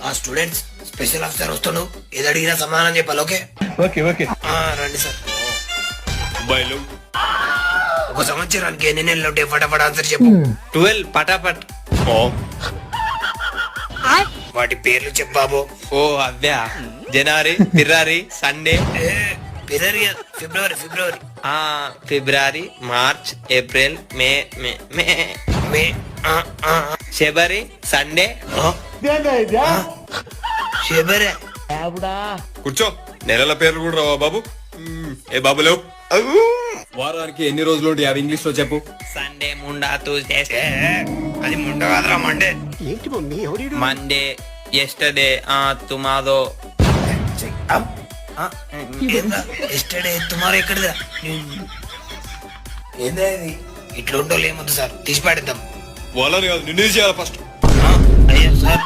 ఆ students special officer వస్తాడు, ఏది అడిగినా సమాధానం చెప్పాలి. Okay okay okay. రండి సార్. అబ్బాయిలు ఒక సంవత్సరానికి ఎన్ని నెలలు ఉంటాయి? ఫటాఫట్ ఆన్సర్ చెప్పు. 12 పటాపట్. వాటి పేర్లు చెప్పు బాబు. ఓ అవ్యా, జనవరి, ఫిబ్రవరి, సండే, ఫిబ్రవరి ఫిబ్రవరి ఫిబ్రవరి ఫిబ్రవరి, మార్చ్, ఏప్రిల్, మే మే మే మే ఫిబ్రవరి, సండే. ఫిబ్రవరి. కూర్చో. నెలల పేర్లు కూడా రావా బాబు? ఏ బాబు లేవు. వారానికి ఎన్ని రోజులు ఉంటాయి అవి ఇంగ్లీష్ లో చెప్పు. సండే, ముండా, ట్యూస్డే, అది ముండ కాదురా Monday. Monday, yesterday, tomorrow. Yesterday tomorrow ఎక్కడదా? ఏందా ఇది? ఇట్లా ఉండో ఏమొద్దు సార్, తీసి పడేద్దాం. వాళ్ళని కాదు, నిన్ను చేయాలి ఫస్ట్. అయ్యా సార్